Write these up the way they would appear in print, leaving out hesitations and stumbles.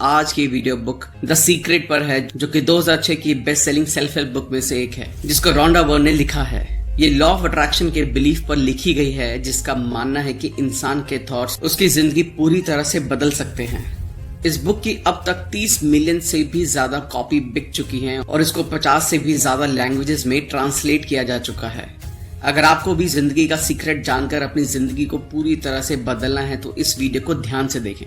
आज की video book the secret पर है, जो कि 2006 की best selling self help book में से एक है, जिसको रोंडा बर्न ने लिखा है। ये लॉ ऑफ अट्रैक्शन के बिलीफ पर लिखी गई है, जिसका मानना है कि इंसान के थॉट्स उसकी जिंदगी पूरी तरह से बदल सकते हैं। इस बुक की अब तक 30 मिलियन से भी ज्यादा कॉपी बिक चुकी हैं और इसको 50 से भी ज्यादा लैंग्वेजेस में ट्रांसलेट किया जा चुका है। अगर आपको भी जिंदगी का सीक्रेट जानकर अपनी जिंदगी को पूरी तरह से बदलना है तो इस वीडियो को ध्यान से देखें।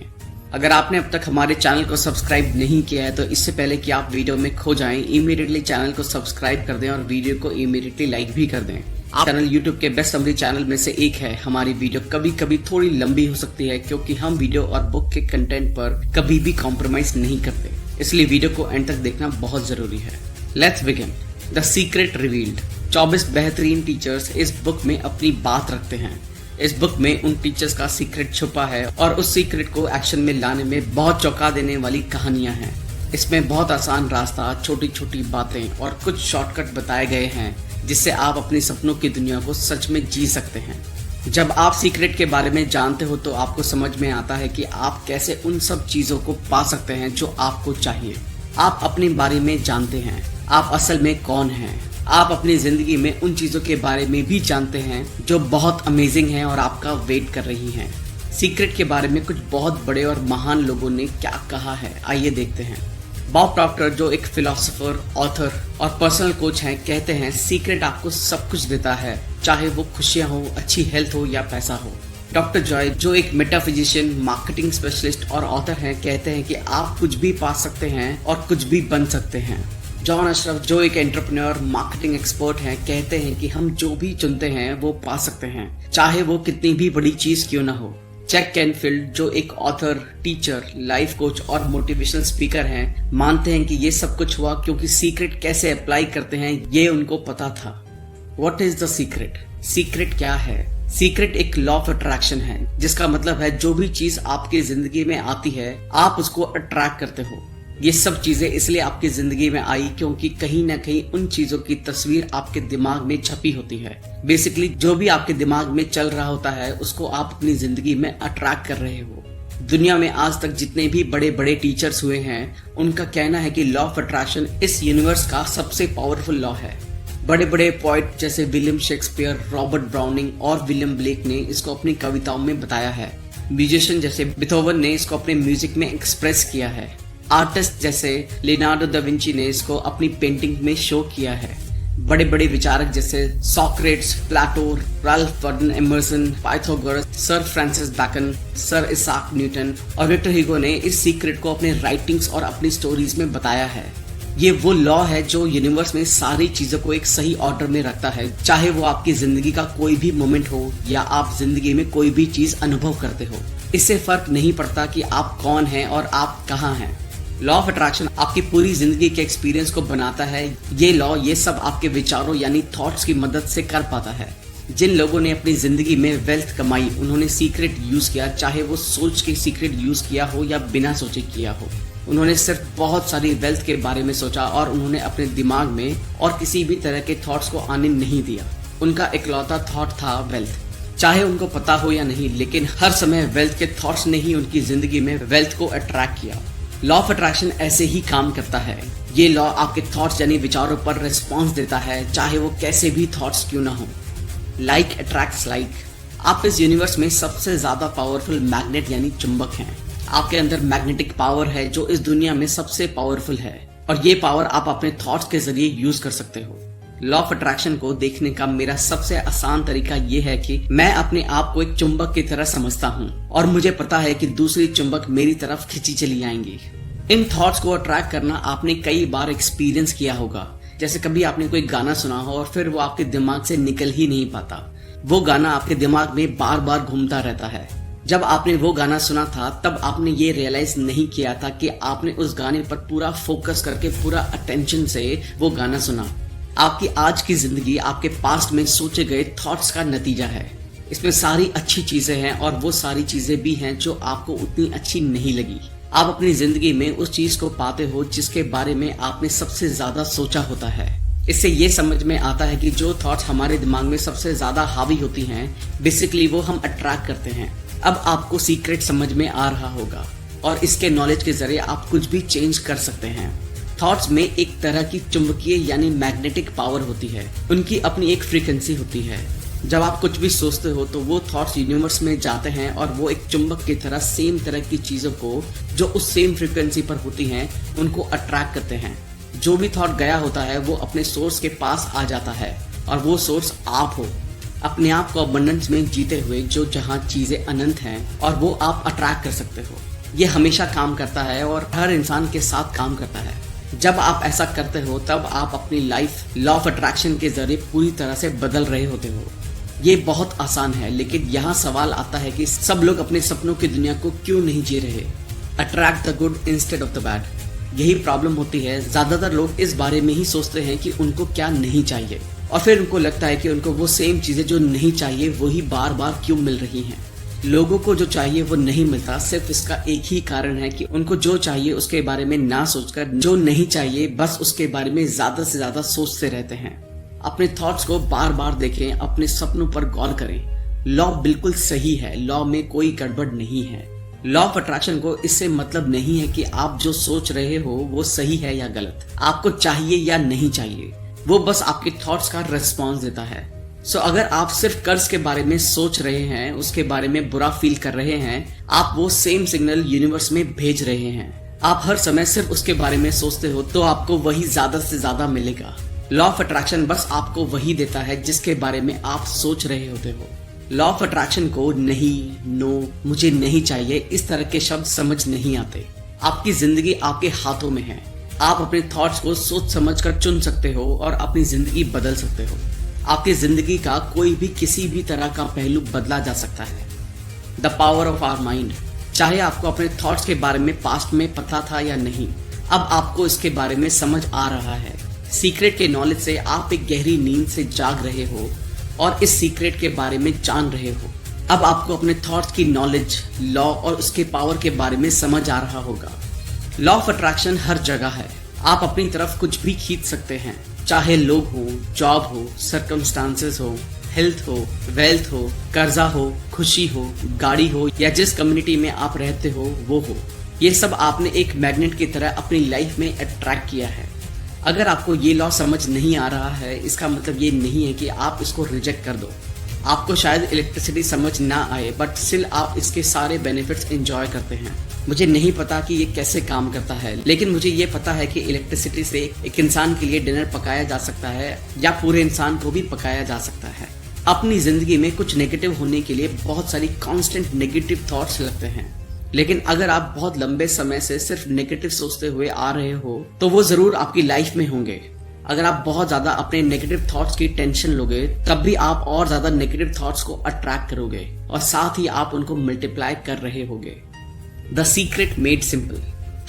अगर आपने अब तक हमारे चैनल को सब्सक्राइब नहीं किया है तो इससे पहले कि आप वीडियो में खो जाएं, इमीडिएटली चैनल को सब्सक्राइब कर दें और वीडियो को इमीडिएटली लाइक भी कर दें। आप चैनल यूट्यूब के बेस्ट समरी चैनल में से एक है। हमारी वीडियो कभी कभी थोड़ी लंबी हो सकती है क्योंकि हम वीडियो और बुक के कंटेंट पर कभी भी कॉम्प्रोमाइज नहीं करते, इसलिए वीडियो को एंड तक देखना बहुत जरूरी है। Let's begin. The secret revealed. 24 बेहतरीन टीचर्स इस बुक में अपनी बात रखते हैं। इस बुक में उन टीचर्स का सीक्रेट छुपा है और उस सीक्रेट को एक्शन में लाने में बहुत चौंका देने वाली कहानियां हैं। इसमें बहुत आसान रास्ता, छोटी छोटी बातें और कुछ शॉर्टकट बताए गए हैं जिससे आप अपने सपनों की दुनिया को सच में जी सकते हैं। जब आप सीक्रेट के बारे में जानते हो तो आपको समझ में आता है कि आप कैसे उन सब चीजों को पा सकते हैं जो आपको चाहिए। आप अपने बारे में जानते हैं, आप असल में कौन हैं। आप अपनी जिंदगी में उन चीजों के बारे में भी जानते हैं जो बहुत अमेजिंग हैं और आपका वेट कर रही हैं। सीक्रेट के बारे में कुछ बहुत बड़े और महान लोगों ने क्या कहा है, आइए देखते हैं। बॉब प्रॉक्टर, जो एक फिलोसोफर, ऑथर और पर्सनल कोच हैं, कहते हैं सीक्रेट आपको सब कुछ देता है, चाहे वो खुशियां हो, अच्छी हेल्थ हो या पैसा हो। डॉक्टर जॉय, जो एक मेटाफिजिशियन, मार्केटिंग स्पेशलिस्ट और ऑथर हैं, कहते हैं कि आप कुछ भी पा सकते हैं और कुछ भी बन सकते हैं। जॉन अशरफ, जो एक एंटरप्रेन्योर, मार्केटिंग एक्सपर्ट हैं, कहते हैं कि हम जो भी चुनते हैं वो पा सकते हैं, चाहे वो कितनी भी बड़ी चीज क्यों ना हो। जैक कैनफील्ड, जो एक ऑथर, टीचर, लाइफ कोच और मोटिवेशनल स्पीकर हैं, मानते हैं कि ये सब कुछ हुआ क्योंकि सीक्रेट कैसे अप्लाई करते हैं ये उनको पता था। What is the secret? Secret क्या है? सीक्रेट एक लॉ ऑफ अट्रैक्शन है, जिसका मतलब है जो भी चीज आपकी जिंदगी में आती है आप उसको अट्रैक्ट करते हो। ये सब चीजें इसलिए आपकी जिंदगी में आई क्योंकि कहीं ना कहीं उन चीजों की तस्वीर आपके दिमाग में छपी होती है। बेसिकली जो भी आपके दिमाग में चल रहा होता है उसको आप अपनी जिंदगी में अट्रैक्ट कर रहे हो। दुनिया में आज तक जितने भी बड़े बड़े टीचर्स हुए हैं उनका कहना है कि लॉ ऑफ अट्रैक्शन इस यूनिवर्स का सबसे पावरफुल लॉ है। बड़े बड़े पोएट जैसे विलियम शेक्सपियर, रॉबर्ट ब्राउनिंग और विलियम ब्लेक ने इसको अपनी कविताओं में बताया है। म्यूजिशियन जैसे बीथोवन ने इसको अपने म्यूजिक में एक्सप्रेस किया है। आर्टिस्ट जैसे लियोनार्डो दा विंची ने इसको अपनी पेंटिंग में शो किया है। बड़े बड़े विचारक जैसे Socrates, Plato, Ralph Waldo Emerson, Pythagoras, sir Francis Bacon, sir Isaac Newton और विक्टर ह्यूगो ने इस सीक्रेट को अपने राइटिंग्स और अपनी स्टोरीज में बताया है। ये वो लॉ है जो यूनिवर्स में सारी चीजों को एक सही ऑर्डर में रखता है, चाहे वो आपकी जिंदगी का कोई भी मोमेंट हो या आप जिंदगी में कोई भी चीज अनुभव करते हो। इससे फर्क नहीं पड़ता कि आप कौन हैं और आप कहाँ हैं। लॉ ऑफ अट्रैक्शन आपकी पूरी जिंदगी के एक्सपीरियंस को बनाता है। ये लॉ ये सब आपके विचारों यानी थॉट्स की मदद से कर पाता है। जिन लोगों ने अपनी जिंदगी में वेल्थ कमाई उन्होंने सीक्रेट यूज किया, चाहे वो सोच के सीक्रेट यूज किया हो या बिना सोचे किया हो। उन्होंने सिर्फ बहुत सारी वेल्थ के बारे में सोचा और उन्होंने अपने दिमाग में और किसी भी तरह के थॉट्स को आने नहीं दिया। उनका इकलौता थॉट था वेल्थ। चाहे उनको पता हो या नहीं, लेकिन हर समय वेल्थ के थॉट्स ने ही उनकी जिंदगी में वेल्थ को अट्रैक्ट किया। लॉ ऑफ अट्रैक्शन ऐसे ही काम करता है। ये लॉ आपके थॉट्स यानी विचारों पर रिस्पॉन्स देता है, चाहे वो कैसे भी थॉट्स क्यों ना हो। Like attracts like. आप इस यूनिवर्स में सबसे ज्यादा पावरफुल मैग्नेट यानी चुंबक हैं। आपके अंदर मैग्नेटिक पावर है जो इस दुनिया में सबसे पावरफुल है और ये पावर आप अपने थॉट्स के जरिए यूज कर सकते हो। लॉ ऑफ अट्रैक्शन को देखने का मेरा सबसे आसान तरीका ये है कि मैं अपने आप को एक चुंबक की तरह समझता हूँ और मुझे पता है कि दूसरी चुंबक मेरी तरफ खिंची चली आएंगी। इन थॉट्स को अट्रैक्ट करना आपने कई बार एक्सपीरियंस किया होगा। जैसे कभी आपने कोई गाना सुना हो और फिर वो आपके दिमाग से निकल ही नहीं पाता। वो गाना आपके दिमाग में बार बार घूमता रहता है। जब आपने वो गाना सुना था तब आपने ये रियलाइज नहीं किया था कि आपने उस गाने पर पूरा फोकस करके पूरा अटेंशन से वो गाना सुना। आपकी आज की जिंदगी आपके पास्ट में सोचे गए थॉट्स का नतीजा है। इसमें सारी अच्छी चीजें हैं और वो सारी चीजें भी हैं जो आपको उतनी अच्छी नहीं लगी। आप अपनी जिंदगी में उस चीज को पाते हो जिसके बारे में आपने सबसे ज्यादा सोचा होता है। इससे ये समझ में आता है कि जो थॉट्स हमारे दिमाग में सबसे ज्यादा हावी होती हैं, बेसिकली वो हम अट्रैक्ट करते हैं। अब आपको सीक्रेट समझ में आ रहा होगा और इसके नॉलेज के जरिए आप कुछ भी चेंज कर सकते हैं। थॉट्स में एक तरह की चुंबकीय यानी मैग्नेटिक पावर होती है। उनकी अपनी एक फ्रीक्वेंसी होती है। जब आप कुछ भी सोचते हो तो वो थॉट्स यूनिवर्स में जाते हैं और वो एक चुंबक की तरह सेम तरह की चीजों को जो उस सेम फ्रीक्वेंसी पर होती हैं उनको अट्रैक्ट करते हैं। जो भी थॉट गया होता है वो अपने सोर्स के पास आ जाता है और वो सोर्स आप हो। अपने आप को अबंडेंस में जीते हुए जो जहाँ चीजें अनंत हैं और वो आप अट्रैक्ट कर सकते हो। ये हमेशा काम करता है और हर इंसान के साथ काम करता है। जब आप ऐसा करते हो तब आप अपनी लाइफ लॉ ऑफ अट्रैक्शन के जरिए पूरी तरह से बदल रहे होते हो। ये बहुत आसान है, लेकिन यहाँ सवाल आता है कि सब लोग अपने सपनों की दुनिया को क्यों नहीं जी रहे। Attract the good instead of the bad. यही प्रॉब्लम होती है। ज्यादातर लोग इस बारे में ही सोचते हैं कि उनको क्या नहीं चाहिए और फिर उनको लगता है कि उनको वो सेम चीजें जो नहीं चाहिए वही बार बार क्यों मिल रही हैं। लोगों को जो चाहिए वो नहीं मिलता। सिर्फ इसका एक ही कारण है कि उनको जो चाहिए उसके बारे में ना सोचकर जो नहीं चाहिए बस उसके बारे में ज्यादा से ज्यादा सोचते रहते हैं। अपने थॉट्स को बार बार देखें, अपने सपनों पर गौर करें। लॉ बिल्कुल सही है, लॉ में कोई गड़बड़ नहीं है। लॉ ऑफ अट्रैक्शन को इससे मतलब नहीं है कि आप जो सोच रहे हो वो सही है या गलत, आपको चाहिए या नहीं चाहिए। वो बस आपके थॉट्स का रिस्पॉन्स देता है। सो अगर आप सिर्फ कर्ज के बारे में सोच रहे हैं, उसके बारे में बुरा फील कर रहे हैं, आप वो सेम सिग्नल यूनिवर्स में भेज रहे हैं। आप हर समय सिर्फ उसके बारे में सोचते हो तो आपको वही ज्यादा से ज्यादा मिलेगा। लॉ ऑफ अट्रैक्शन बस आपको वही देता है जिसके बारे में आप सोच रहे होते हो। लॉ ऑफ अट्रैक्शन को नहीं, नो, मुझे नहीं चाहिए इस तरह के शब्द समझ नहीं आते। आपकी जिंदगी आपके हाथों में है। आप अपने थॉट्स को सोच समझ कर चुन सकते हो और अपनी जिंदगी बदल सकते हो। आपकी जिंदगी का कोई भी किसी भी तरह का पहलू बदला जा सकता है। The power of our mind. चाहे आपको अपने थॉट्स के बारे में पास्ट में पता था या नहीं, अब आपको इसके बारे में समझ आ रहा है। सीक्रेट के नॉलेज से आप एक गहरी नींद से जाग रहे हो और इस सीक्रेट के बारे में जान रहे हो। अब आपको अपने थॉट्स की नॉलेज, लॉ और उसके पावर के बारे में समझ आ रहा होगा। लॉ ऑफ अट्रैक्शन हर जगह है। आप अपनी तरफ कुछ भी खींच सकते हैं, चाहे लोग हो, जॉब हो, सर्कमस्टांसेस हो, हेल्थ हो, वेल्थ हो, कर्जा हो, खुशी हो, गाड़ी हो या जिस कम्युनिटी में आप रहते हो वो हो। ये सब आपने एक मैग्नेट की तरह अपनी लाइफ में अट्रैक्ट किया है। अगर आपको ये लॉ समझ नहीं आ रहा है, इसका मतलब ये नहीं है कि आप इसको रिजेक्ट कर दो। आपको शायद इलेक्ट्रिसिटी समझ ना आए, बट स्टिल आप इसके सारे बेनिफिट्स एंजॉय करते हैं। मुझे नहीं पता कि ये कैसे काम करता है, लेकिन मुझे ये पता है कि इलेक्ट्रिसिटी से एक इंसान के लिए डिनर पकाया जा सकता है या पूरे इंसान को भी पकाया जा सकता है। अपनी जिंदगी में कुछ नेगेटिव होने के लिए बहुत सारी कांस्टेंट नेगेटिव थॉट्स लगते हैं, लेकिन अगर आप बहुत लंबे समय से सिर्फ नेगेटिव सोचते हुए आ रहे हो तो वो जरूर आपकी लाइफ में होंगे। अगर आप बहुत ज्यादा अपने नेगेटिव थॉट्स की टेंशन लोगे तब भी आप और ज्यादा नेगेटिव थॉट्स को अट्रैक्ट करोगे और साथ ही आप उनको मल्टीप्लाई कर रहे होगे। The secret made simple.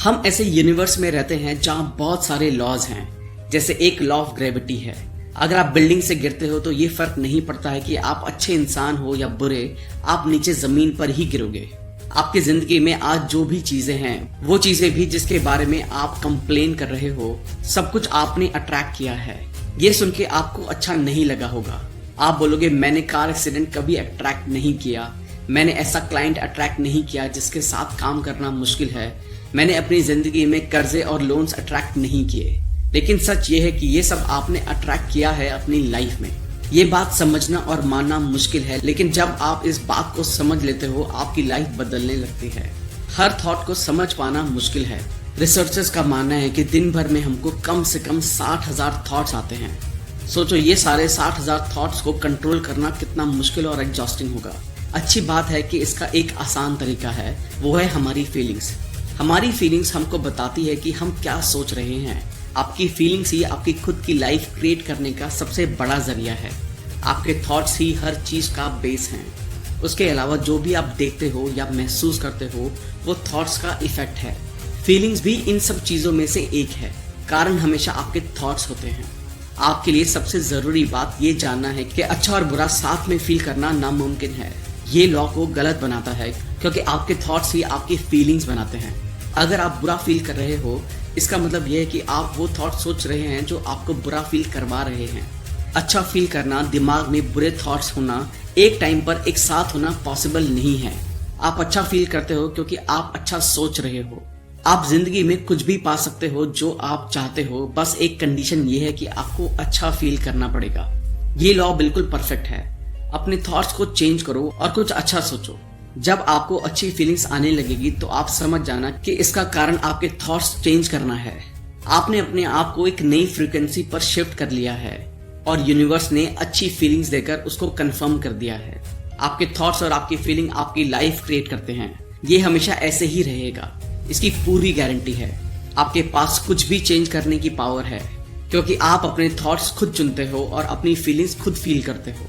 हम ऐसे यूनिवर्स में रहते हैं जहाँ बहुत सारे लॉज हैं। जैसे एक लॉ ऑफ ग्रेविटी है। अगर आप बिल्डिंग से गिरते हो तो ये फर्क नहीं पड़ता है कि आप अच्छे इंसान हो या बुरे, आप नीचे जमीन पर ही गिरोगे। आपकी जिंदगी में आज जो भी चीजें हैं, वो चीजें भी जिसके बारे में आप कंप्लेन कर रहे हो, सब कुछ आपने अट्रैक्ट किया है। ये सुन के आपको अच्छा नहीं लगा होगा। आप बोलोगे मैंने कार एक्सीडेंट कभी अट्रैक्ट नहीं किया, मैंने ऐसा क्लाइंट अट्रैक्ट नहीं किया जिसके साथ काम करना मुश्किल है, मैंने अपनी जिंदगी में कर्जे और लोन्स अट्रैक्ट नहीं किए। लेकिन सच ये है कि ये सब आपने अट्रैक्ट किया है अपनी लाइफ में। ये बात समझना और मानना मुश्किल है, लेकिन जब आप इस बात को समझ लेते हो आपकी लाइफ बदलने लगती है। हर थॉट को समझ पाना मुश्किल है। रिसर्चर्स का मानना है कि दिन भर में हमको कम से कम 60,000 थॉट्स आते हैं। सोचो ये सारे 60,000 थॉट्स को कंट्रोल करना कितना मुश्किल और एग्जॉस्टिंग होगा। अच्छी बात है कि इसका एक आसान तरीका है, वो है हमारी फीलिंग्स। हमारी फीलिंग्स हमको बताती है कि हम क्या सोच रहे हैं। आपकी फीलिंग्स ही आपकी खुद की लाइफ क्रिएट करने का सबसे बड़ा जरिया है। आपके थॉट्स ही हर चीज का बेस हैं। उसके अलावा जो भी आप देखते हो या महसूस करते हो वो थॉट्स का इफेक्ट है। फीलिंग्स भी इन सब चीजों में से एक है। कारण हमेशा आपके थॉट्स होते हैं। आपके लिए सबसे जरूरी बात ये जानना है कि अच्छा और बुरा साथ में फील करना नामुमकिन है। ये लॉ को गलत बनाता है क्योंकि आपके थॉट्स ही आपकी फीलिंग्स बनाते हैं। अगर आप बुरा फील कर रहे हो इसका मतलब यह है कि आप वो थॉट सोच रहे हैं जो आपको बुरा फील करवा रहे हैं। अच्छा फील करना, दिमाग में बुरे थॉट्स होना, एक टाइम पर एक साथ होना पॉसिबल नहीं है। आप अच्छा फील करते हो क्योंकि आप अच्छा सोच रहे हो। आप जिंदगी में कुछ भी पा सकते हो जो आप चाहते हो, बस एक कंडीशन ये है कि आपको अच्छा फील करना पड़ेगा। ये लॉ बिल्कुल परफेक्ट है। अपने थॉट्स को चेंज करो और कुछ अच्छा सोचो। जब आपको अच्छी फीलिंग्स आने लगेगी तो आप समझ जाना कि इसका कारण आपके थॉट्स चेंज करना है। आपने अपने आप को एक नई फ्रीक्वेंसी पर शिफ्ट कर लिया है और यूनिवर्स ने अच्छी फीलिंग्स देकर उसको कंफर्म कर दिया है। आपके थॉट्स और आपकी फीलिंग आपकी लाइफ क्रिएट करते हैं। ये हमेशा ऐसे ही रहेगा, इसकी पूरी गारंटी है। आपके पास कुछ भी चेंज करने की पावर है क्योंकि आप अपने थॉट्स खुद चुनते हो और अपनी फीलिंग्स खुद फील करते हो।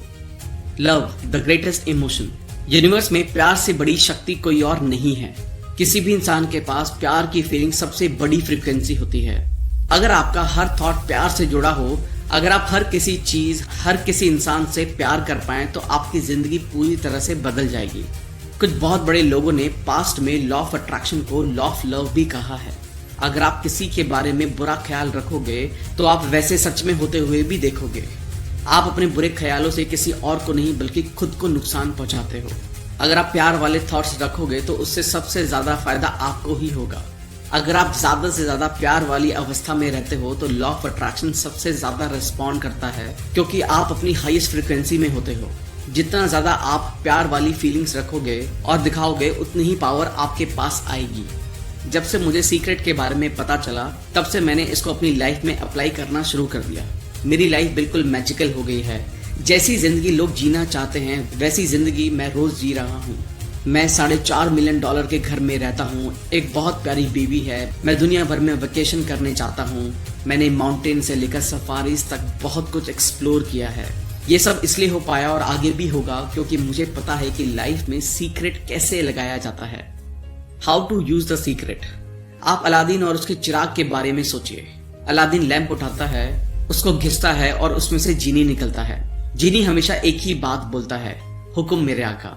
Love the greatest emotion. Universe में प्यार से बड़ी शक्ति कोई और नहीं है। किसी भी इंसान के पास प्यार की फीलिंग सबसे बड़ी फ्रीक्वेंसी होती है। अगर आपका हर थॉट प्यार से जुड़ा हो, अगर आप हर किसी चीज, हर किसी इंसान से प्यार कर पाए तो आपकी जिंदगी पूरी तरह से बदल जाएगी। कुछ बहुत बड़े लोगों ने पास्ट में लॉ ऑफ अट्रैक्शन को लॉ ऑफ लव भी कहा है। अगर आप किसी के बारे में बुरा ख्याल रखोगे तो आप वैसे सच में होते हुए भी देखोगे। आप अपने बुरे ख्यालों से किसी और को नहीं बल्कि खुद को नुकसान पहुंचाते हो। अगर आप प्यार वाले थॉट्स रखोगे तो उससे सबसे ज्यादा फायदा आपको ही होगा। अगर आप ज्यादा से ज्यादा प्यार वाली अवस्था में रहते हो तो लॉ ऑफ अट्रैक्शन सबसे ज्यादा रिस्पॉन्ड करता है क्योंकि आप अपनी हाईएस्ट फ्रीक्वेंसी में होते हो। जितना ज्यादा आप प्यार वाली फीलिंग्स रखोगे और दिखाओगे उतनी ही पावर आपके पास आएगी। जब से मुझे सीक्रेट के बारे में पता चला तब से मैंने इसको अपनी लाइफ में अप्लाई करना शुरू कर दिया। मेरी लाइफ बिल्कुल मैजिकल हो गई है। जैसी जिंदगी लोग जीना चाहते हैं वैसी जिंदगी मैं रोज जी रहा हूँ। मैं $4.5 मिलियन के घर में रहता हूँ। एक बहुत प्यारी बीवी है। मैं दुनिया भर में वेकेशन करने जाता हूँ। मैंने माउंटेन से लेकर सफारीज तक बहुत कुछ एक्सप्लोर किया है। ये सब इसलिए हो पाया और आगे भी होगा क्योंकि मुझे पता है कि लाइफ में सीक्रेट कैसे लगाया जाता है। How to use the secret. आप अलादीन और उसके चिराग के बारे में सोचिए। अलादीन लैंप उठाता है, उसको घिसता है और उसमें से जीनी निकलता है। जीनी हमेशा एक ही बात बोलता है, हुक्म मेरे आका।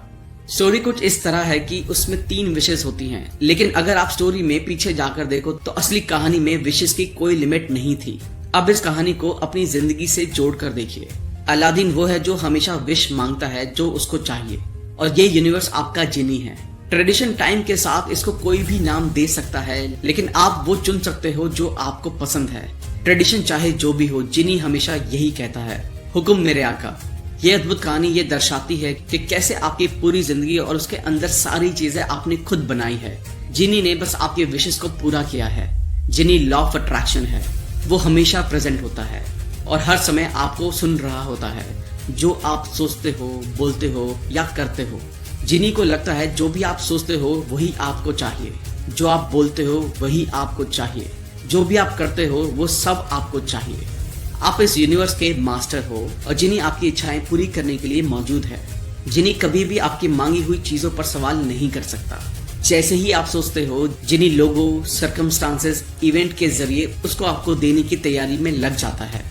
स्टोरी कुछ इस तरह है कि उसमें 3 विशेष होती हैं, लेकिन अगर आप स्टोरी में पीछे जाकर देखो तो असली कहानी में विशेष की कोई लिमिट नहीं थी। अब इस कहानी को अपनी जिंदगी से जोड़कर देखिए। अलादीन वो है जो हमेशा विश मांगता है जो उसको चाहिए, और ये यूनिवर्स आपका जिनी है। ट्रेडिशन टाइम के साथ इसको कोई भी नाम दे सकता है, लेकिन आप वो चुन सकते हो जो आपको पसंद है। ट्रेडिशन चाहे जो भी हो, जिनी हमेशा यही कहता है, हुक्म मेरे आका। ये अद्भुत कहानी ये दर्शाती है कि कैसे आपकी पूरी जिंदगी और उसके अंदर सारी चीजें आपने खुद बनाई है। जिनी ने बस आपके विशेष को पूरा किया है। जिनी लॉ ऑफ अट्रैक्शन है। वो हमेशा प्रेजेंट होता है और हर समय आपको सुन रहा होता है। जो आप सोचते हो, बोलते हो या करते हो, जिनी को लगता है जो भी आप सोचते हो वही आपको चाहिए, जो आप बोलते हो वही आपको चाहिए, जो भी आप करते हो वो सब आपको चाहिए। आप इस यूनिवर्स के मास्टर हो और जिनी आपकी इच्छाएं पूरी करने के लिए मौजूद है। जिनी कभी भी आपकी मांगी हुई चीजों पर सवाल नहीं कर सकता। जैसे ही आप सोचते हो, जिनी लोगों, सर्कमस्टांसेस, इवेंट के जरिए उसको आपको देने की तैयारी में लग जाता है।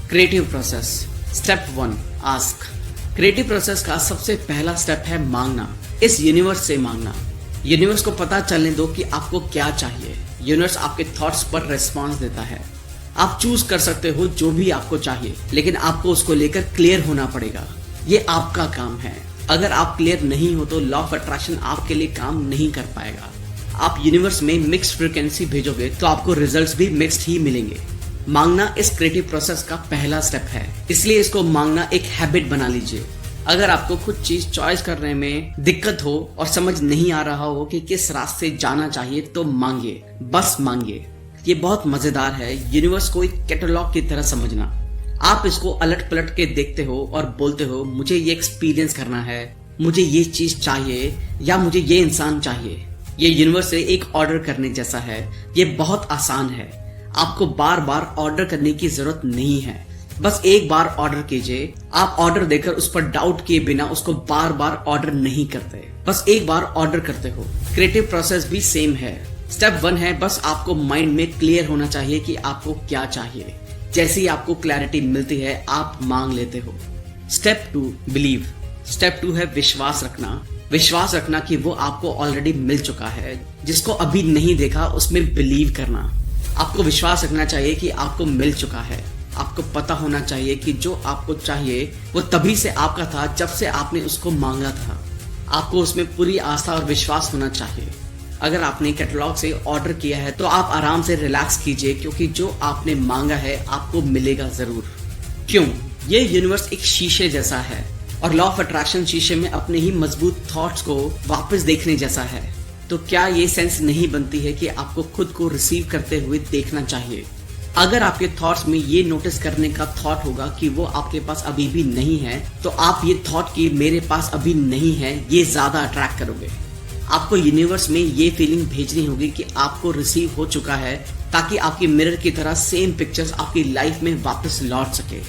Creative process. Step 1, ask. Creative process का सबसे पहला स्टेप है मांगना। इस यूनिवर्स से मांगना। यूनिवर्स को पता चलने दो कि आपको क्या चाहिए। यूनिवर्स आपके थॉट्स पर रिस्पॉन्स देता है। आप चूज कर सकते हो जो भी आपको चाहिए, लेकिन आपको उसको लेकर क्लियर होना पड़ेगा। ये आपका काम है। अगर आप क्लियर नहीं हो तो लॉ ऑफ अट्रैक्शन आपके लिए काम नहीं कर पाएगा। आप यूनिवर्स में मिक्स्ड फ्रीक्वेंसी भेजोगे तो आपको रिजल्ट्स भी मिक्स्ड ही मिलेंगे। मांगना इस क्रिएटिव प्रोसेस का पहला स्टेप है, इसलिए इसको मांगना एक हैबिट बना लीजिए। अगर आपको कुछ चीज चॉइस करने में दिक्कत हो और समझ नहीं आ रहा हो कि किस रास्ते जाना चाहिए तो मांगिए, बस मांगिए। ये बहुत मजेदार है यूनिवर्स को एक कैटलॉग की तरह समझना। आप इसको अलट पलट के देखते हो और बोलते हो मुझे ये एक्सपीरियंस करना है, मुझे ये चीज चाहिए या मुझे ये इंसान चाहिए। ये यूनिवर्स से एक ऑर्डर करने जैसा है। ये बहुत आसान है। आपको बार बार ऑर्डर करने की जरूरत नहीं है। बस एक बार ऑर्डर कीजिए। आप ऑर्डर देकर उस पर डाउट किए बिना उसको बार बार ऑर्डर नहीं करते, बस एक बार ऑर्डर करते हो। क्रिएटिव प्रोसेस भी सेम है। स्टेप 1 है बस आपको माइंड में क्लियर होना चाहिए कि आपको क्या चाहिए। जैसे ही आपको क्लैरिटी मिलती है आप मांग लेते हो। Step 2, believe. स्टेप 2 है विश्वास रखना। विश्वास रखना कि वो आपको ऑलरेडी मिल चुका है। जिसको अभी नहीं देखा उसमें बिलीव करना। आपको विश्वास रखना चाहिए कि आपको मिल चुका है। आपको पता होना चाहिए कि जो आपको चाहिए वो तभी से आपका था जब से आपने उसको मांगा था। आपको उसमें पूरी आस्था और विश्वास होना चाहिए। अगर आपने कैटलॉग से ऑर्डर किया है तो आप आराम से रिलैक्स कीजिए, क्योंकि जो आपने मांगा है आपको मिलेगा जरूर। क्यों? ये यूनिवर्स एक शीशे जैसा है और लॉ ऑफ अट्रैक्शन शीशे में अपने ही मजबूत थॉट्स को वापस देखने जैसा है। तो क्या ये सेंस नहीं बनती है कि आपको खुद को रिसीव करते हुए देखना चाहिए? अगर आपके थॉट्स में ये नोटिस करने का थॉट होगा कि वो आपके पास अभी भी नहीं है, तो आप ये थॉट कि मेरे पास अभी नहीं है ये ज्यादा अट्रैक्ट करोगे। आपको यूनिवर्स में ये फीलिंग भेजनी होगी कि आपको रिसीव हो चुका है, ताकि आपकी मिरर की तरह सेम पिक्चर्स आपकी लाइफ में वापस लौट सके।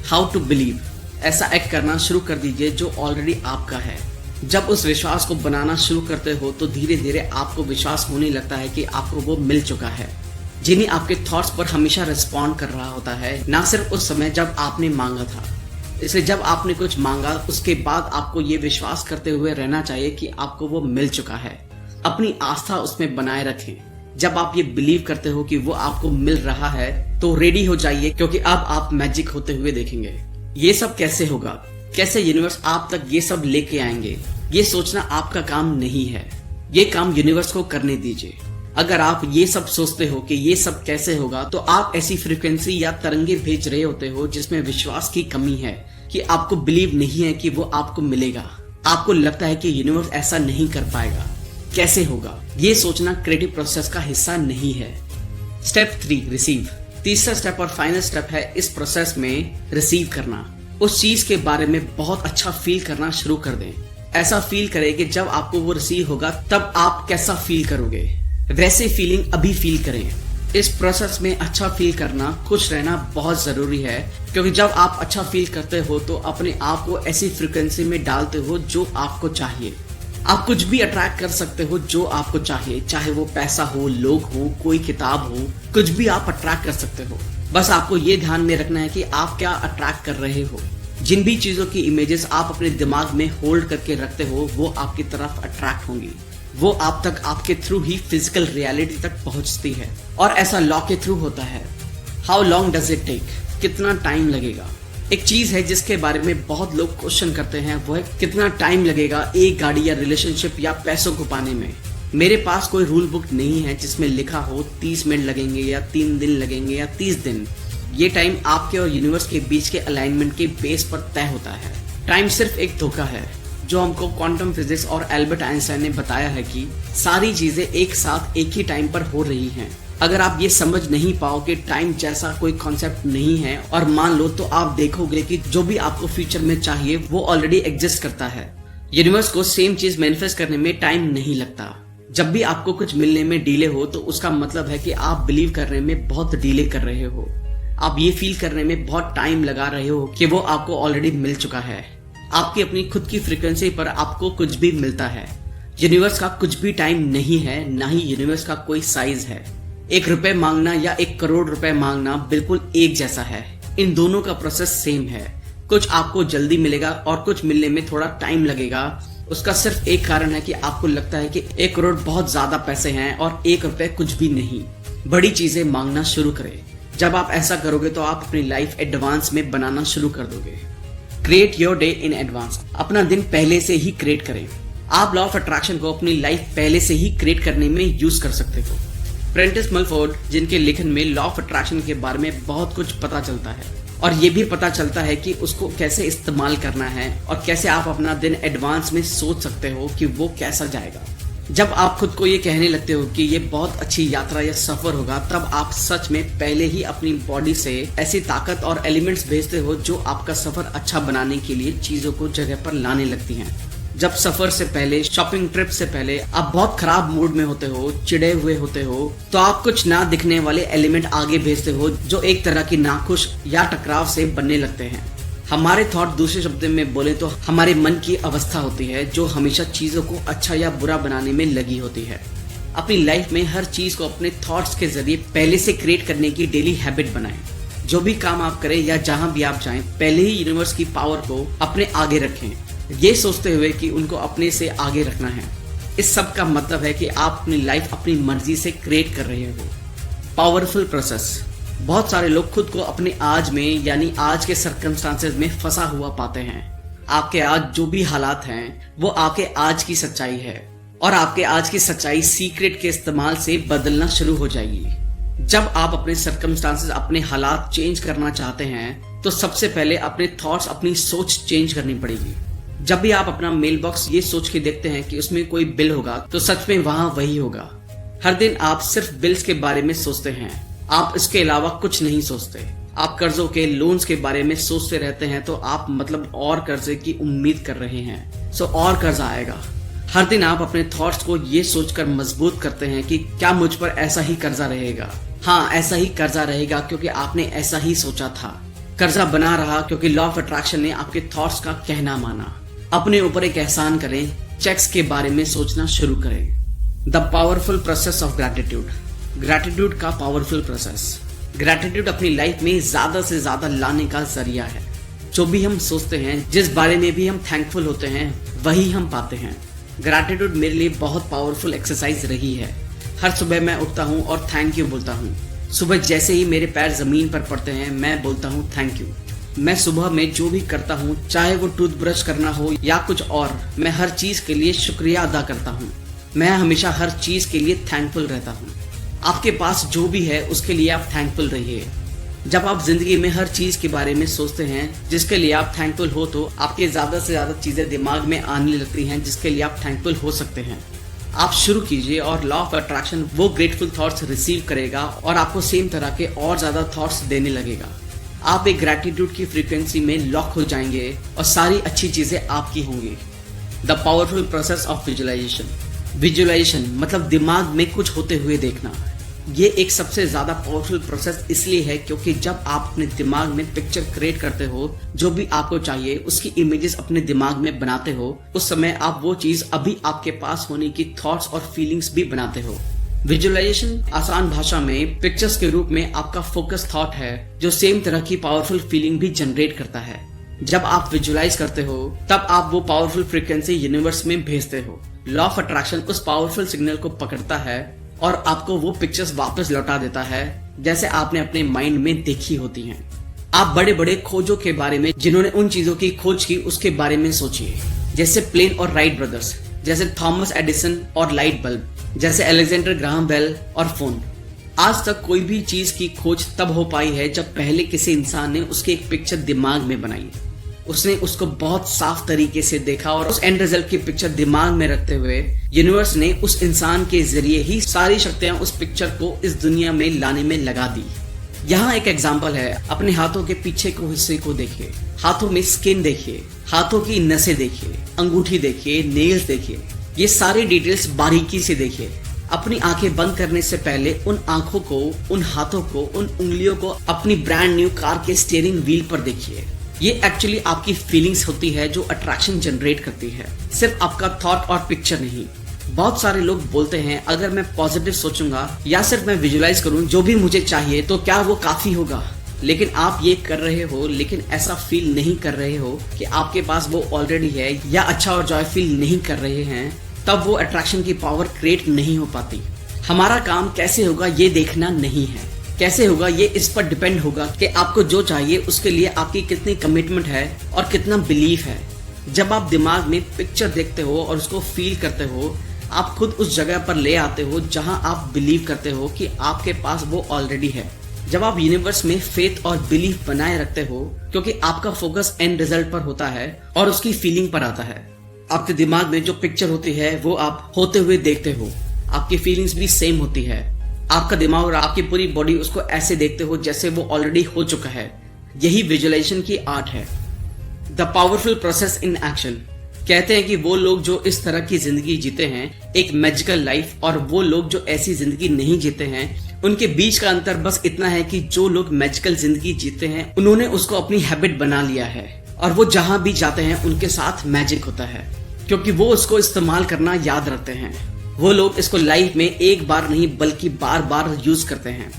How to believe? ऐसा एक्ट करना शुरू कर दीजिए जो ऑलरेडी आपका है। जब उस विश्वास को बनाना शुरू करते हो तो धीरे धीरे आपको विश्वास होने लगता है कि आपको वो मिल चुका है। जिन्हें आपके थॉट्स पर हमेशा रिस्पॉन्ड कर रहा होता है, ना सिर्फ उस समय जब आपने मांगा था। इसलिए जब आपने कुछ मांगा उसके बाद आपको ये विश्वास करते हुए रहना चाहिए कि आपको वो मिल चुका है। अपनी आस्था उसमें बनाए रखें। जब आप ये बिलीव करते हो कि वो आपको मिल रहा है तो रेडी हो जाइए, क्योंकि अब आप मैजिक होते हुए देखेंगे। ये सब कैसे होगा? कैसे यूनिवर्स आप तक ये सब लेके आएंगे? ये सोचना आपका काम नहीं है, ये काम यूनिवर्स को करने दीजिए। अगर आप ये सब सोचते हो कि ये सब कैसे होगा, तो आप ऐसी फ्रीक्वेंसी या तरंगे भेज रहे होते हो जिसमें विश्वास की कमी है, कि आपको बिलीव नहीं है कि वो आपको मिलेगा। आपको लगता है कि यूनिवर्स ऐसा नहीं कर पाएगा, कैसे होगा? ये सोचना क्रिएटिव प्रोसेस का हिस्सा नहीं है। Step 3, receive. तीसरा स्टेप और फाइनल स्टेप है इस प्रोसेस में रिसीव करना। उस चीज के बारे में बहुत अच्छा फील करना शुरू कर दें। ऐसा फील करें कि जब आपको वो रिसीव होगा तब आप कैसा फील करोगे, वैसे फीलिंग अभी फील करें। इस प्रोसेस में अच्छा फील करना, खुश रहना बहुत जरूरी है, क्योंकि जब आप अच्छा फील करते हो तो अपने आप को ऐसी फ्रीक्वेंसी में डालते हो जो आपको चाहिए। आप कुछ भी अट्रैक्ट कर सकते हो जो आपको चाहिए, चाहे वो पैसा हो, लोग हो, कोई किताब हो, कुछ भी आप अट्रैक्ट कर सकते हो। बस आपको ये ध्यान में रखना है कि आप क्या अट्रैक्ट कर रहे हो। जिन भी चीजों की इमेजेस आप अपने दिमाग में होल्ड करके रखते हो वो आपकी तरफ अट्रैक्ट होंगी। वो आप तक आपके थ्रू ही फिजिकल रियलिटी तक पहुंचती है, और ऐसा लॉ के थ्रू होता है। How long does it take? कितना टाइम लगेगा? एक चीज है जिसके बारे में बहुत लोग क्वेश्चन करते हैं, वो है कितना टाइम लगेगा एक गाड़ी या रिलेशनशिप या पैसों को पाने में। मेरे पास कोई रूल बुक नहीं है जिसमें लिखा हो 30 मिनट लगेंगे या 3 दिन लगेंगे या 30 दिन। ये टाइम आपके और यूनिवर्स के बीच के अलाइनमेंट के बेस पर तय होता है। टाइम सिर्फ एक धोखा है जो हमको क्वांटम फिजिक्स और एल्बर्ट आइंस्टाइन ने बताया है कि सारी चीजें एक साथ एक ही टाइम पर हो रही हैं। अगर आप ये समझ नहीं पाओ कि टाइम जैसा कोई कॉन्सेप्ट नहीं है और मान लो, तो आप देखोगे कि जो भी आपको फ्यूचर में चाहिए वो ऑलरेडी एग्जिस्ट करता है। यूनिवर्स को सेम चीज मैनिफेस्ट करने में टाइम नहीं लगता। जब भी आपको कुछ मिलने में डिले हो तो उसका मतलब है कि आप बिलीव करने में बहुत डिले कर रहे हो। आप ये फील करने में बहुत टाइम लगा रहे हो कि वो आपको ऑलरेडी मिल चुका है। आपकी अपनी खुद की फ्रीक्वेंसी पर आपको कुछ भी मिलता है। यूनिवर्स का कुछ भी टाइम नहीं है, ना ही यूनिवर्स का कोई साइज है। 1 रुपए मांगना या 1 करोड़ रुपए मांगना बिल्कुल एक जैसा है। इन दोनों का प्रोसेस सेम है। कुछ आपको जल्दी मिलेगा और कुछ मिलने में थोड़ा टाइम लगेगा। उसका सिर्फ एक कारण है कि आपको लगता है कि 1 करोड़ बहुत ज्यादा पैसे हैं और 1 रुपए कुछ भी नहीं। बड़ी चीजें मांगना शुरू करें। जब आप ऐसा करोगे तो आप अपनी लाइफ एडवांस में बनाना शुरू कर दोगे। Create your day in advance. अपना दिन पहले से ही क्रिएट करें। आप लॉ ऑफ अट्रैक्शन को अपनी लाइफ पहले से ही क्रिएट करने में यूज कर सकते हो। प्रेंटिस मलफोर्ड, जिनके लेखन में लॉ ऑफ अट्रैक्शन के बारे में बहुत कुछ पता चलता है और ये भी पता चलता है कि उसको कैसे इस्तेमाल करना है और कैसे आप अपना दिन एडवांस में सोच सकते हो कि वो कैसा जाएगा। जब आप खुद को ये कहने लगते हो कि ये बहुत अच्छी यात्रा या सफर होगा, तब आप सच में पहले ही अपनी बॉडी से ऐसी ताकत और एलिमेंट्स भेजते हो जो आपका सफर अच्छा बनाने के लिए चीजों को जगह पर लाने लगती हैं। जब सफर से पहले, शॉपिंग ट्रिप से पहले आप बहुत खराब मूड में होते हो, चिड़े हुए होते हो, तो आप कुछ ना दिखने वाले एलिमेंट आगे भेजते हो जो एक तरह की नाखुश या टकराव से बनने लगते हैं। हमारे थॉट, दूसरे शब्दों में बोले तो, हमारे मन की अवस्था होती है जो हमेशा चीजों को अच्छा या बुरा बनाने में लगी होती है। अपनी लाइफ में हर चीज को अपने थॉट्स के जरिए पहले से क्रिएट करने की डेली हैबिट बनाएं। जो भी काम आप करें या जहां भी आप जाएं, पहले ही यूनिवर्स की पावर को अपने आगे रखें, ये सोचते हुए कि उनको अपने से आगे रखना है। इस सब का मतलब है कि आप अपनी लाइफ अपनी मर्जी से क्रिएट कर रहे हो। Powerful process. बहुत सारे लोग खुद को अपने आज में, यानी आज के सर्कमस्टांसेस में फंसा हुआ पाते हैं। आपके आज जो भी हालात हैं वो आपके आज की सच्चाई है और आपके आज की सच्चाई सीक्रेट के इस्तेमाल से बदलना शुरू हो जाएगी। जब आप अपने सर्कमस्टांसेस, अपने हालात चेंज करना चाहते हैं तो सबसे पहले अपने थॉट्स, अपनी सोच चेंज करनी पड़ेगी। जब भी आप अपना मेल बॉक्स ये सोच के देखते हैं कि उसमें कोई बिल होगा तो सच में वहां वही होगा। हर दिन आप सिर्फ बिल्स के बारे में सोचते हैं, आप इसके अलावा कुछ नहीं सोचते। आप कर्जों के, लोन्स के बारे में सोचते रहते हैं तो आप मतलब और कर्जे की उम्मीद कर रहे हैं, सो और कर्जा आएगा। हर दिन आप अपने थॉट्स को ये सोचकर मजबूत करते हैं कि क्या मुझ पर ऐसा ही कर्जा रहेगा। हाँ, ऐसा ही कर्जा रहेगा क्योंकि आपने ऐसा ही सोचा था। कर्जा बना रहा क्योंकि लॉ ऑफ अट्रैक्शन ने आपके थॉट्स का कहना माना। अपने ऊपर एक एहसान करें, चेक्स के बारे में सोचना शुरू करें। The powerful process of gratitude. Gratitude का पावरफुल प्रोसेस। ग्रैटिट्यूड अपनी लाइफ में ज्यादा से ज्यादा लाने का जरिया है। जो भी हम सोचते हैं, जिस बारे में भी हम थैंकफुल होते हैं, वही हम पाते हैं। ग्रैटिट्यूड मेरे लिए बहुत पावरफुल एक्सरसाइज रही है। हर सुबह मैं उठता हूँ और थैंक यू बोलता हूँ। सुबह जैसे ही मेरे पैर जमीन पर पड़ते हैं मैं बोलता हूँ थैंक यू। मैं सुबह में जो भी करता हूँ, चाहे वो टूथब्रश करना हो या कुछ और, मैं हर चीज के लिए शुक्रिया अदा करता हूँ। मैं हमेशा हर चीज के लिए थैंकफुल रहता हूँ। आपके पास जो भी है उसके लिए आप थैंकफुल रहिए। जब आप जिंदगी में हर चीज के बारे में सोचते हैं जिसके लिए आप थैंकफुल हो तो आपके ज्यादा से ज्यादा चीजें दिमाग में आने लगती हैं जिसके लिए आप थैंकफुल हो सकते हैं। आप शुरू कीजिए और लॉ ऑफ अट्रैक्शन वो ग्रेटफुल थॉट्स रिसीव करेगा और आपको सेम तरह के और ज्यादा थॉट्स देने लगेगा। आप एक ग्रैटिट्यूड की फ्रीक्वेंसी में लॉक हो जाएंगे और सारी अच्छी चीजें आपकी होंगी। The powerful process of visualisation. Visualisation मतलब दिमाग में कुछ होते हुए देखना। ये एक सबसे ज्यादा पावरफुल प्रोसेस इसलिए है क्योंकि जब आप अपने दिमाग में पिक्चर क्रिएट करते हो, जो भी आपको चाहिए उसकी इमेजेस अपने दिमाग में बनाते हो, उस समय आप वो चीज अभी आपके पास होने की थॉट्स और फीलिंग्स भी बनाते हो। विजुअलाइजेशन आसान भाषा में पिक्चर्स के रूप में आपका फोकस थॉट है जो सेम तरह की पावरफुल फीलिंग भी जनरेट करता है। जब आप विजुअलाइज करते हो तब आप वो पावरफुल फ्रीक्वेंसी यूनिवर्स में भेजते हो। लॉ ऑफ अट्रैक्शन उस पावरफुल सिग्नल को पकड़ता है और आपको वो पिक्चर्स वापस लौटा देता है जैसे आपने अपने माइंड में देखी होती हैं। आप बड़े बड़े खोजों के बारे में, जिन्होंने उन चीजों की खोज की, उसके बारे में सोचिए। जैसे प्लेन और राइट ब्रदर्स, जैसे थॉमस एडिसन और लाइट बल्ब, जैसे अलेक्जेंडर ग्राहम बेल और फोन। आज तक कोई भी चीज की खोज तब हो पाई है जब पहले किसी इंसान ने उसकी एक पिक्चर दिमाग में बनाई। उसने उसको बहुत साफ तरीके से देखा और उस एंड रिजल्ट की पिक्चर दिमाग में रखते हुए यूनिवर्स ने उस इंसान के जरिए ही सारी शक्तियां उस पिक्चर को इस दुनिया में लाने में लगा दी। यहाँ एक एग्जाम्पल है, अपने हाथों के पीछे को हिस्से को देखिए। हाथों में स्किन देखिए, हाथों की नसें देखिए, अंगूठी देखिए, नेल्स देखिए। ये सारी डिटेल्स बारीकी से देखिए। अपनी आंखें बंद करने से पहले उन आंखों को, उन हाथों को, उन उंगलियों को अपनी ब्रांड न्यू कार के स्टीयरिंग व्हील पर देखिए। ये एक्चुअली आपकी फीलिंग्स होती है जो अट्रैक्शन जनरेट करती है, सिर्फ आपका थॉट और पिक्चर नहीं। बहुत सारे लोग बोलते हैं अगर मैं पॉजिटिव सोचूंगा या सिर्फ मैं विजुअलाइज करूं जो भी मुझे चाहिए तो क्या वो काफी होगा। लेकिन आप ये कर रहे हो लेकिन ऐसा फील नहीं कर रहे हो कि आपके पास वो ऑलरेडी है, या अच्छा और जॉय फील नहीं कर रहे हैं, तब वो अट्रैक्शन की पावर क्रिएट नहीं हो पाती। हमारा काम कैसे होगा ये देखना नहीं है, कैसे होगा ये इस पर डिपेंड होगा कि आपको जो चाहिए उसके लिए आपकी कितनी कमिटमेंट है और कितना बिलीफ है। जब आप दिमाग में पिक्चर देखते हो और उसको फील करते हो, आप खुद उस जगह पर ले आते हो जहां आप बिलीव करते हो कि आपके पास वो ऑलरेडी है। जब आप यूनिवर्स में फेथ और बिलीफ बनाए रखते हो, क्योंकि आपका फोकस एंड रिजल्ट पर होता है और उसकी फीलिंग पर आता है। आपके दिमाग में जो पिक्चर होती है वो आप होते हुए देखते हो। आपकी फीलिंग्स भी सेम होती है। आपका दिमाग और आपकी पूरी बॉडी उसको ऐसे देखते हो जैसे वो ऑलरेडी हो चुका है। यही विजुअलाइजेशन की आर्ट है। The powerful process in action. कहते हैं कि वो लोग जो इस तरह की जिंदगी जीते हैं एक मैजिकल लाइफ, और वो लोग जो ऐसी जिंदगी नहीं जीते हैं उनके बीच का अंतर बस इतना है कि जो लोग मैजिकल जिंदगी जीते हैं उन्होंने उसको अपनी हैबिट बना लिया है और वो जहां भी जाते हैं उनके साथ मैजिक होता है, क्योंकि वो उसको इस्तेमाल करना याद रखते हैं। वो लोग इसको लाइफ में एक बार नहीं बल्कि बार बार यूज करते हैं।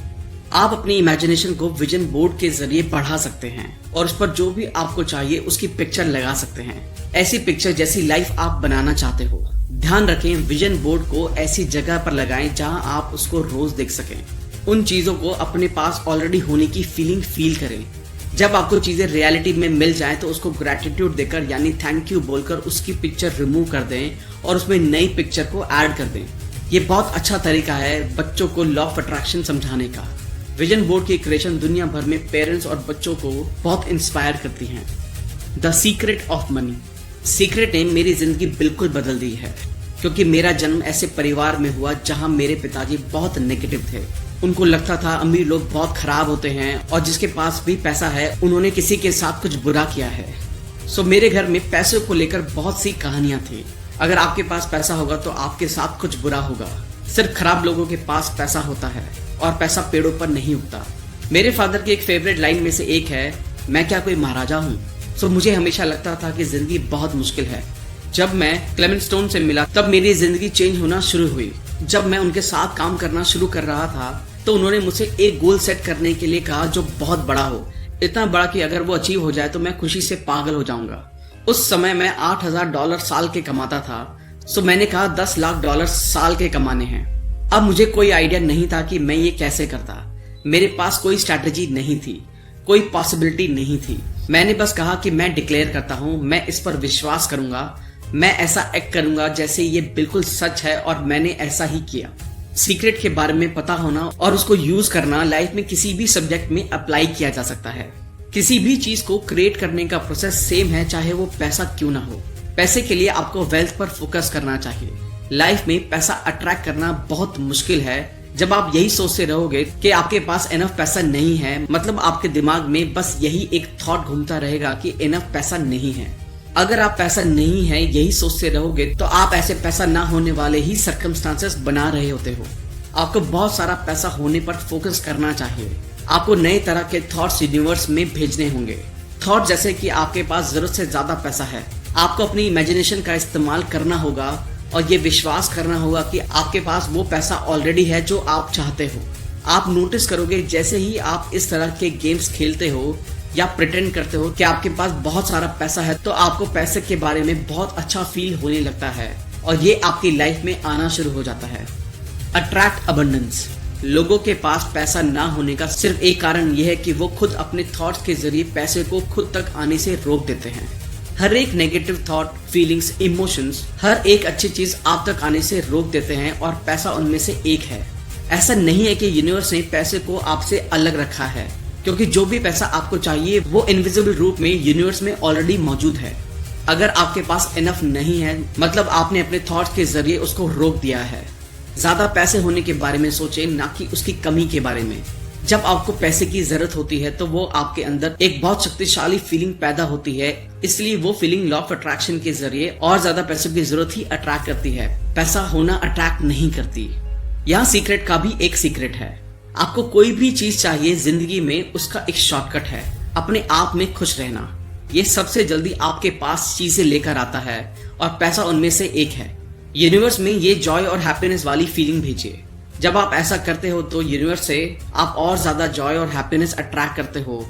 आप अपनी इमेजिनेशन को विजन बोर्ड के जरिए बढ़ा सकते हैं और उस पर जो भी आपको चाहिए उसकी पिक्चर लगा सकते हैं। ऐसी पिक्चर जैसी लाइफ आप बनाना चाहते हो। ध्यान रखें, विजन बोर्ड को ऐसी जगह पर लगाएं जहां आप उसको रोज देख सकें। उन चीजों को अपने पास ऑलरेडी होने की फीलिंग फील करें। जब आपको चीजें रियलिटी में मिल जाए तो उसको ग्रेटिट्यूड देकर यानी थैंक यू बोलकर उसकी पिक्चर रिमूव कर दें और उसमें नई पिक्चर को ऐड कर दें। ये बहुत अच्छा तरीका है बच्चों को लॉ ऑफ अट्रैक्शन समझाने का। विजन बोर्ड की क्रिएशन दुनिया भर में पेरेंट्स और बच्चों को बहुत इंस्पायर करती हैं। The secret of money. Secret ने मेरी जिंदगी बिल्कुल बदल दी है, क्योंकि मेरा जन्म ऐसे परिवार में हुआ जहां मेरे पिताजी बहुत नेगेटिव थे। उनको लगता था अमीर लोग बहुत खराब होते हैं और जिसके पास भी पैसा है उन्होंने किसी के साथ कुछ बुरा किया है। सो मेरे घर में पैसे को लेकर बहुत सी कहानियां थी। अगर आपके पास पैसा होगा तो आपके साथ कुछ बुरा होगा। सिर्फ खराब लोगों के पास पैसा होता है और पैसा पेड़ों पर नहीं उगता। मेरे फादर की एक फेवरेट लाइन में से एक है, मैं क्या कोई महाराजा हूँ। सो मुझे हमेशा लगता था कि जिंदगी बहुत मुश्किल है। जब मैं क्लेमेंट स्टोन से मिला तब मेरी जिंदगी चेंज होना शुरू हुई। जब मैं उनके साथ काम करना शुरू कर रहा था तो उन्होंने मुझसे एक गोल सेट करने के लिए कहा जो बहुत बड़ा हो, इतना बड़ा कि अगर वो अचीव हो जाए तो मैं खुशी से पागल हो जाऊंगा। उस समय मैं $8,000 साल के कमाता था। सो मैंने कहा $10 लाख साल के कमाने हैं। अब मुझे कोई आइडिया नहीं था कि मैं ये कैसे करता। मेरे पास कोई स्ट्रैटेजी नहीं थी, कोई पॉसिबिलिटी नहीं थी। मैंने बस कहा कि मैं डिक्लेयर करता हूँ, मैं इस पर विश्वास करूंगा, मैं ऐसा एक्ट करूंगा जैसे ये बिल्कुल सच है, और मैंने ऐसा ही किया। सीक्रेट के बारे में पता होना और उसको यूज करना लाइफ में किसी भी सब्जेक्ट में अप्लाई किया जा सकता है। किसी भी चीज को क्रिएट करने का प्रोसेस सेम है, चाहे वो पैसा क्यों ना हो। पैसे के लिए आपको वेल्थ पर फोकस करना चाहिए। लाइफ में पैसा अट्रैक्ट करना बहुत मुश्किल है। जब आप यही सोचते रहोगे कि आपके पास इनफ पैसा नहीं है, मतलब आपके दिमाग में बस यही एक थॉट घूमता रहेगा कि इनफ पैसा नहीं है। अगर आप पैसा नहीं है यही सोचते रहोगे तो आप ऐसे पैसा ना होने वाले ही सर्कमस्टांसेस बना रहे होते हो। आपको बहुत सारा पैसा होने पर फोकस करना चाहिए। आपको नए तरह के थॉट्स यूनिवर्स में भेजने होंगे। थॉट जैसे कि आपके पास जरूरत से ज्यादा पैसा है। आपको अपनी इमेजिनेशन का इस्तेमाल करना होगा और ये विश्वास करना होगा कि आपके पास वो पैसा ऑलरेडी है जो आप चाहते हो। आप नोटिस करोगे जैसे ही आप इस तरह के गेम्स खेलते हो या प्रिटेंड करते हो कि आपके पास बहुत सारा पैसा है, तो आपको पैसे के बारे में बहुत अच्छा फील होने लगता है और ये आपकी लाइफ में आना शुरू हो जाता है। Attract abundance. लोगों के पास पैसा ना होने का सिर्फ एक कारण यह है कि वो खुद अपने थॉट्स के जरिए पैसे को खुद तक आने से रोक देते हैं। हर एक नेगेटिव थॉट, फीलिंग्स, इमोशंस, हर एक अच्छी चीज आप तक आने से रोक देते हैं और पैसा उनमें से एक है। ऐसा नहीं है कि यूनिवर्स ने पैसे को आपसे अलग रखा है, क्योंकि जो भी पैसा आपको चाहिए वो इनविजिबल रूप में यूनिवर्स में ऑलरेडी मौजूद है। अगर आपके पास इनफ नहीं है मतलब आपने अपने थॉट्स के जरिए उसको रोक दिया है। ज्यादा पैसे होने के बारे में सोचें, ना कि उसकी कमी के बारे में। जब आपको पैसे की जरूरत होती है तो वो आपके अंदर एक बहुत शक्तिशाली फीलिंग पैदा होती है, इसलिए वो फीलिंग लॉ ऑफ अट्रैक्शन के जरिए और ज्यादा पैसों की जरूरत ही अट्रैक्ट करती है। पैसा होना अट्रैक्ट नहीं करती। यहाँ सीक्रेट का भी एक सीक्रेट है। आपको कोई भी चीज चाहिए जिंदगी में, उसका एक शॉर्टकट है, अपने आप में खुश रहना। ये सबसे जल्दी आपके पास चीजें लेकर आता है और पैसा उनमें से एक है। यूनिवर्स में ये जॉय और हैप्पीनेस वाली फीलिंग भेजिए। जब आप ऐसा करते हो तो यूनिवर्स से आप और ज्यादा जॉय और हैप्पीनेस अट्रैक्ट करते हो,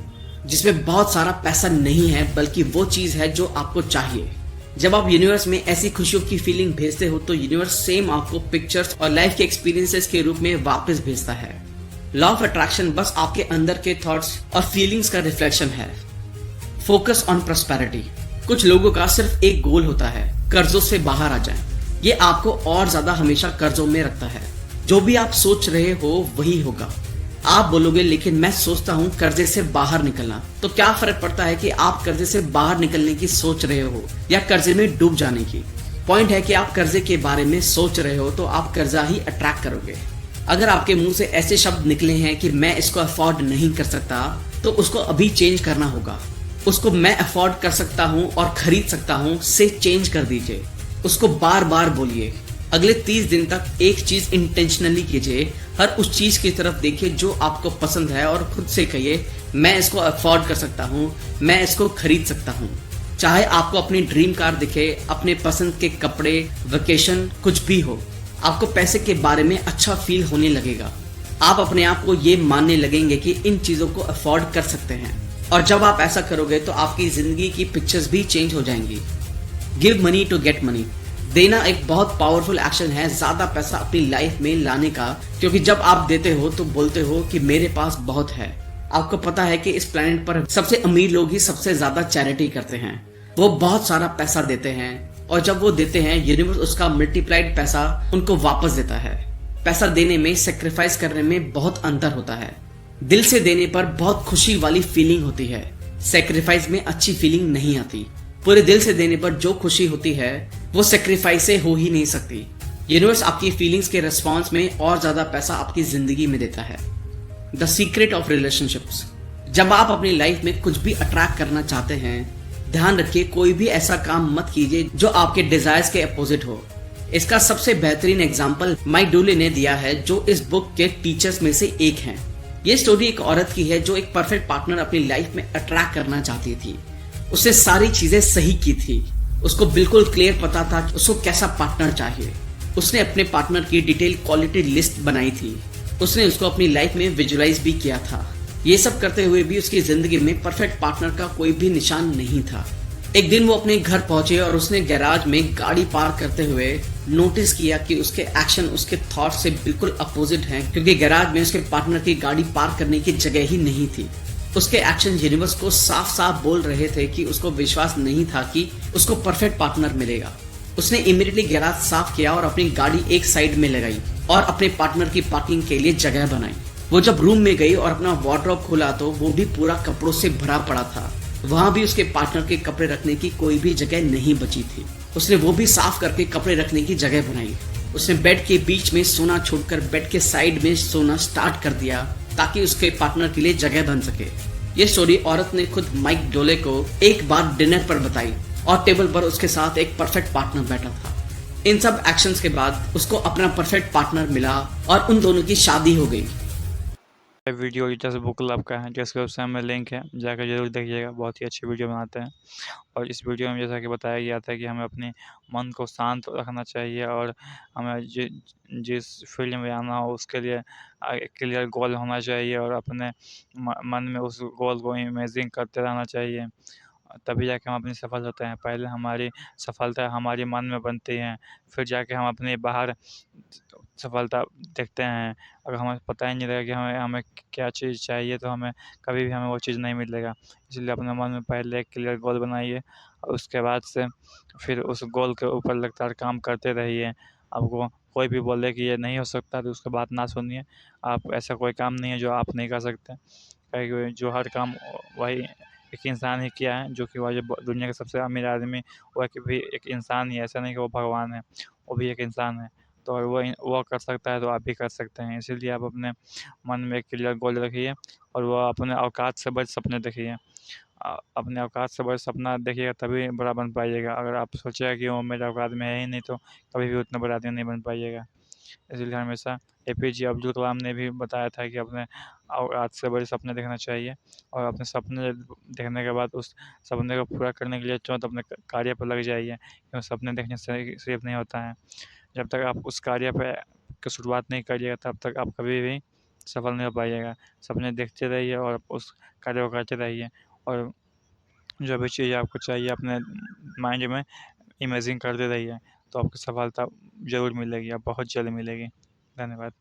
जिसमें बहुत सारा पैसा नहीं है बल्कि वो चीज है जो आपको चाहिए। जब आप यूनिवर्स में ऐसी खुशियों की फीलिंग भेजते हो तो यूनिवर्स सेम आपको पिक्चर्स और लाइफ के एक्सपीरियंसेस के रूप में वापस भेजता है। लॉ ऑफ अट्रैक्शन बस आपके अंदर के थॉट्स और फीलिंग्स का रिफ्लेक्शन है। Focus on prosperity. कुछ लोगों का सिर्फ एक गोल होता है, कर्जों से बाहर आ जाएं। ये आपको और ज्यादा हमेशा कर्जों में रखता है। जो भी आप सोच रहे हो वही होगा। आप बोलोगे लेकिन मैं सोचता हूँ कर्जे से बाहर निकलना, तो क्या फर्क पड़ता है कि आप कर्जे से बाहर निकलने की सोच रहे हो या कर्जे में डूब जाने की। पॉइंट है कि आप कर्जे के बारे में सोच रहे हो तो आप कर्जा ही अट्रैक्ट करोगे। अगर आपके मुंह से ऐसे शब्द निकले हैं कि मैं इसको अफोर्ड नहीं कर सकता, तो उसको अभी चेंज करना होगा। उसको मैं अफोर्ड कर सकता हूँ और खरीद सकता हूँ से चेंज कर दीजिए। उसको बार बार बोलिए। अगले 30 दिन तक एक चीज इंटेंशनली कीजिए। हर उस चीज की तरफ देखिए जो आपको पसंद है और खुद से कहिए मैं इसको अफोर्ड कर सकता हूँ, मैं इसको खरीद सकता हूँ। चाहे आपको अपनी ड्रीम कार दिखे, अपने पसंद के कपड़े, वेकेशन, कुछ भी हो, आपको पैसे के बारे में अच्छा फील होने लगेगा। आप अपने आप को ये मानने लगेंगे कि इन चीजों को अफोर्ड कर सकते हैं। और जब आप ऐसा करोगे तो आपकी जिंदगी की पिक्चर्स भी चेंज हो जाएंगी। Give money to get money. देना एक बहुत पावरफुल एक्शन है ज्यादा पैसा अपनी लाइफ में लाने का, क्योंकि जब आप देते हो तो बोलते हो कि मेरे पास बहुत है। आपको पता है कि इस प्लेनेट पर सबसे अमीर लोग ही सबसे ज्यादा चैरिटी करते हैं। वो बहुत सारा पैसा देते हैं और जब वो देते हैं यूनिवर्स उसका मल्टीप्लाइड पैसा उनको वापस देता है। पैसा देने में सेक्रीफाइस करने में बहुत अंतर होता है। दिल से देने पर बहुत खुशी वाली फीलिंग होती है, सेक्रीफाइस में अच्छी फीलिंग नहीं आती। पूरे दिल से देने पर जो खुशी होती है वो सेक्रीफाइस से हो ही नहीं सकती। यूनिवर्स आपकी फीलिंग्स के रिस्पॉन्स में और ज्यादा पैसा आपकी जिंदगी में देता है। The secret of relationships. जब आप अपनी लाइफ में कुछ भी अट्रैक्ट करना चाहते हैं, ध्यान रखिए कोई भी ऐसा काम मत कीजिए जो आपके डिजायर्स के अपोजिट हो। इसका सबसे बेहतरीन एग्जाम्पल माइक डोले ने दिया है, जो इस बुक के टीचर्स में से एक हैं। ये स्टोरी एक औरत की है जो एक परफेक्ट पार्टनर अपनी लाइफ में अट्रैक्ट करना चाहती थी। उसने सारी चीजें सही की थी, उसको बिल्कुल क्लियर पता था कि उसको कैसा पार्टनर चाहिए। उसने अपने पार्टनर की डिटेल क्वालिटी लिस्ट बनाई थी, उसने उसको अपनी लाइफ में विजुअलाइज भी किया था। ये सब करते हुए भी उसकी जिंदगी में परफेक्ट पार्टनर का कोई भी निशान नहीं था। एक दिन वो अपने घर पहुंचे और उसने गैराज में गाड़ी पार्क करते हुए नोटिस किया कि उसके एक्शन उसके थॉट से बिल्कुल अपोजिट हैं, क्योंकि गैराज में उसके पार्टनर की गाड़ी पार्क करने की जगह ही नहीं थी। उसके एक्शन यूनिवर्स को साफ साफ बोल रहे थे कि उसको विश्वास नहीं था कि उसको परफेक्ट पार्टनर मिलेगा। उसने इमीडिएटली गैराज साफ किया और अपनी गाड़ी एक साइड में लगाई और अपने पार्टनर की पार्किंग के लिए जगह बनाई। वो जब रूम में गई और अपना वार्डरोब खोला तो वो भी पूरा कपड़ों से भरा पड़ा था। वहां भी उसके पार्टनर के कपड़े रखने की कोई भी जगह नहीं बची थी। उसने वो भी साफ करके कपड़े रखने की जगह बनाई। उसने बेड के बीच में सोना छोड़कर बेड के साइड में सोना स्टार्ट कर दिया ताकि उसके पार्टनर के लिए जगह बन सके। ये स्टोरी औरत ने खुद माइक डोले को एक बार डिनर पर बताई और टेबल पर उसके साथ एक परफेक्ट पार्टनर बैठा था। इन सब एक्शंस के बाद उसको अपना परफेक्ट पार्टनर मिला और उन दोनों की शादी हो गई। वीडियो जैसे बुक क्लब का है, डिस्क्रिप्शन में लिंक है, जाकर जरूर देखिएगा। बहुत ही अच्छी वीडियो बनाते हैं। और इस वीडियो में जैसा कि बताया गया था कि हमें अपने मन को शांत रखना चाहिए और हमें जिस फील्ड में आना हो उसके लिए एक क्लियर गोल होना चाहिए और अपने मन में उस गोल को इमेजिन करते रहना चाहिए। तभी जाके हम अपनी सफल होते हैं। पहले हमारी सफलता हमारे मन में बनती है, फिर जाके हम अपने बाहर सफलता देखते हैं। अगर हमें पता ही नहीं रहेगा कि हमें हमें क्या चीज़ चाहिए तो हमें कभी भी हमें वो चीज़ नहीं मिलेगा। इसलिए अपने मन में पहले एक क्लियर गोल बनाइए और उसके बाद से फिर उस गोल के ऊपर लगातार काम करते रहिए। आपको कोई भी बोले कि ये नहीं हो सकता तो उसकी बात ना सुनिए। आप ऐसा कोई काम नहीं है जो आप नहीं कर सकते। कहीं जो हर काम वही एक इंसान ही किया है, जो कि वह जो दुनिया का सबसे अमीर आदमी वह भी एक इंसान ही है। ऐसा नहीं कि वो भगवान है, वो भी एक इंसान है। तो अगर वो कर सकता है तो आप भी कर सकते हैं। इसीलिए आप अपने मन में एक क्लियर गोल रखिए और वह अपने औकात से बड़े सपने देखिए। अपने औकात से बड़ा सपना देखिएगा तभी बड़ा बन पाइएगा। अगर आप सोचेगा कि वो मेरे औकात में है ही नहीं तो कभी भी उतना बड़ा आदमी नहीं बन पाइएगा। इसलिए हमेशा एपीजे अब्दुल कलाम ने भी बताया था कि अपने औकात से बड़े सपने देखना चाहिए और अपने सपने देखने के बाद उस सपने को पूरा करने के लिए तुरंत अपने कार्य पर लग जाइए, क्योंकि सपने देखने से सिर्फ नहीं होता है। जब तक आप उस कार्य पे की शुरुआत नहीं करिएगा तब तक आप कभी भी सफल नहीं हो पाइएगा। सपने देखते रहिए और उस कार्य को करते रहिए और जो भी चीज़ आपको चाहिए अपने माइंड में इमेजिन करते रहिए, तो आपको सफलता ज़रूर मिलेगी और बहुत जल्द मिलेगी। धन्यवाद।